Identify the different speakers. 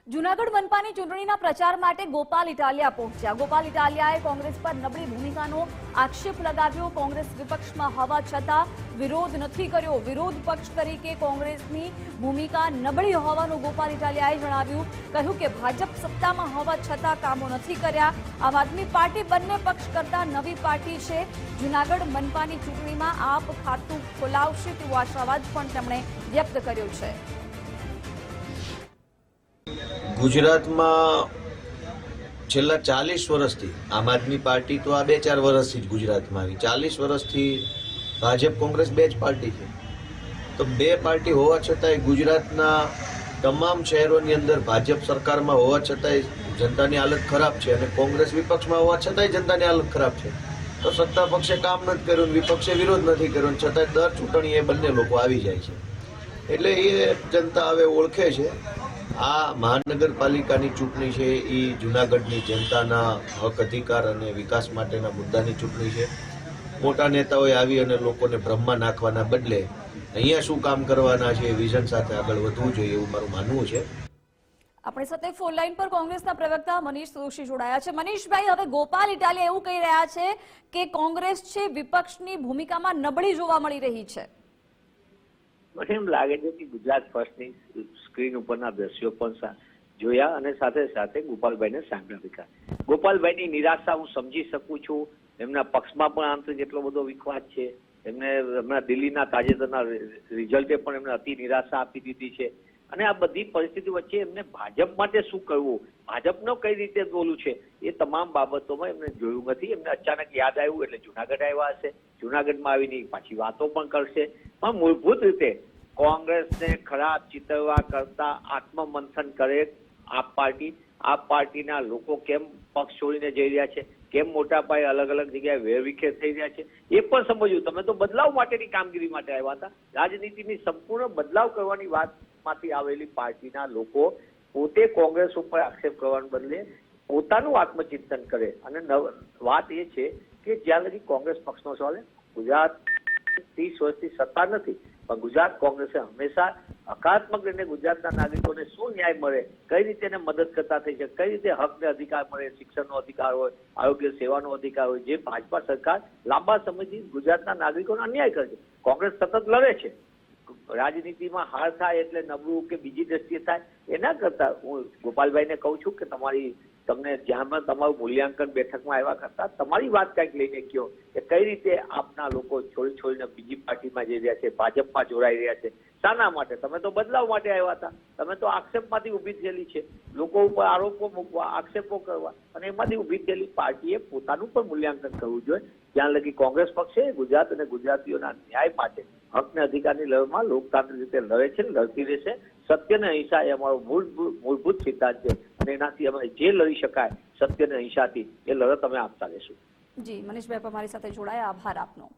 Speaker 1: જૂનાગઢ મનપાની ચૂંટણીના પ્રચાર માટે ગોપાલ ઇટાલિયા પહોંચ્યા। ગોપાલ ઇટાલિયાએ કોંગ્રેસ પર નબળી ભૂમિકાનો આક્ષેપ લગાવ્યો। કોંગ્રેસ વિપક્ષમાં હોવા છતાં વિરોધ નથી કર્યો। વિરોધ પક્ષ તરીકે કોંગ્રેસની ભૂમિકા નબળી હોવાનું ગોપાલ ઇટાલિયાએ જણાવ્યું। કહ્યું કે ભાજપ સત્તામાં હોવા છતાં કામો નથી કર્યા। આમ આદમી પાર્ટી બંને પક્ષ કરતા નવી પાર્ટી છે। જૂનાગઢ મનપાની ચૂંટણીમાં આપ ખાતું ખોલાવશે તેવો આશાવાદ પણ તેમણે વ્યક્ત કર્યો છે।
Speaker 2: ગુજરાતમાં છેલ્લા 40 વર્ષથી આમ આદમી પાર્ટી તો આ 2-4 વર્ષથી જ ગુજરાતમાં આવી। 40 વર્ષથી ભાજપ કોંગ્રેસ બે જ પાર્ટી છે। તો બે પાર્ટી હોવા છતાંય ગુજરાતના તમામ શહેરોની અંદર ભાજપ સરકારમાં હોવા છતાંય જનતાની હાલત ખરાબ છે અને કોંગ્રેસ વિપક્ષમાં હોવા છતાંય જનતાની હાલત ખરાબ છે। તો સત્તા પક્ષે કામ નથી કર્યું, વિપક્ષે વિરોધ નથી કર્યો, છતાંય દર ચૂંટણી એ બંને લોકો આવી જાય છે। એટલે એ જનતા હવે ઓળખે છે। આ મહાનગરપાલિકાની ચૂંટણી છે એ જૂનાગઢની જનતાના હક અધિકાર અને વિકાસ માટેના મુદ્દાની ચૂંટણી છે। મોટા નેતાઓએ આવી અને લોકોને ભ્રમમાં નાખવાના બદલે અહીંયા શું કામ કરવાના છે એ વિઝન સાથે આગળ વધવું જોઈએ એવું મારું માનવું છે।
Speaker 1: આપણી સાથે ફોન લાઈન પર કોંગ્રેસના પ્રવક્તા મનીષ જોશી જોડાયા છે। મનીષભાઈ, હવે ગોપાલ ઇટાલિયા એવું કહી રહ્યા છે કે કોંગ્રેસ છે વિપક્ષની ભૂમિકામાં નબળી જોવા મળી રહી છે।
Speaker 3: મને એમ લાગે છે કે ગુજરાત ફર્સ્ટની સ્ક્રીન ઉપરના દ્રશ્યો પણ જોયા અને સાથે સાથે ગોપાલભાઈને સાંભળ્યા। ગોપાલભાઈની નિરાશા હું સમજી શકું છું। એમના પક્ષમાં પણ આંતરિક એટલો બધો વિખવાદ છે। એમને હમણાં દિલ્હીના તાજેતરના રિઝલ્ટે પણ એમને અતિ નિરાશા આપી દીધી છે અને આ બધી પરિસ્થિતિ વચ્ચે એમને ભાજપ માટે શું કરવું, ભાજપનો કઈ રીતે બોલવું છે એ તમામ બાબતોમાં એમને જોયું નથી। એમને અચાનક યાદ આવ્યું એટલે જુનાગઢ આવ્યા હશે। જુનાગઢમાં આવીને પાછી વાતો પણ કરશે, પણ મૂળભૂત રીતે કોંગ્રેસને ખરાબ ચિતરવા કરતા આત્મમંથન કરે આપ પાર્ટીના લોકો કેમ પક્ષ છોડીને જઈ રહ્યા છે, કેમ મોટા પાયે અલગ અલગ જગ્યાએ વેરવિખેર થઈ રહ્યા છે એ પણ સમજવું। તમે તો બદલાવ માટેની કામગીરી માટે આવ્યા હતા। રાજનીતિની સંપૂર્ણ બદલાવ કરવાની વાતમાંથી આવેલી પાર્ટીના લોકો પોતે કોંગ્રેસ ઉપર આક્ષેપ કરવાને બદલે પોતાનું આત્મચિંતન કરે। અને વાત એ છે કે જ્યાં લગી કોંગ્રેસ પક્ષનો સવાલ ગુજરાત 30 વર્ષથી સત્તા નથી, પણ ગુજરાત કોંગ્રેસે હંમેશા હકારાત્મક રીતે ગુજરાતના નાગરિકોને શું ન્યાય મળે, કઈ રીતે એને મદદ કરતા થઈ શકે, કઈ રીતે હકને અધિકાર મળે, શિક્ષણનો અધિકાર હોય, આરોગ્ય સેવાનો અધિકાર હોય, જે ભાજપા સરકાર લાંબા સમયથી ગુજરાતના નાગરિકોને અન્યાય કરે છે। કોંગ્રેસ સતત લડે છે। રાજનીતિમાં હાર થાય એટલે નબળું કે બીજી દ્રષ્ટિએ થાય એના કરતા હું ગોપાલભાઈને કહું છું કે તમને જ્યાં પણ તમારું મૂલ્યાંકન બેઠકમાં આવ્યા કરતા તમારી વાત કંઈક લઈને કહો કે કઈ રીતે આપના લોકો છોડીને બીજી પાર્ટીમાં જઈ રહ્યા છે, ભાજપમાં જોડાઈ રહ્યા છે, શાના માટે? તમે તો બદલાવ માટે આવ્યા હતા। તમે તો આક્ષેપમાંથી ઊભી થયેલી છે, લોકો ઉપર આરોપો મૂકવા, આક્ષેપો કરવા અને એમાંથી ઊભી થયેલી પાર્ટીએ પોતાનું પણ મૂલ્યાંકન કરવું જોઈએ। જ્યાં લગી કોંગ્રેસ પક્ષે ગુજરાત અને ગુજરાતીઓના ન્યાય માટે હક અને અધિકારની લડતમાં લોકતાંત્રિક રીતે લડે છે, લડતી રહેશે। સત્ય અને અહિંસા એ અમારો મૂળભૂત સિદ્ધાંત છે અને એનાથી અમે જે લડી શકાય સત્ય અને અહિંસાથી એ લડત અમે આપતા રહેશું।
Speaker 1: જી મનીષભાઈ, અમારી સાથે જોડાયા, આભાર આપનો।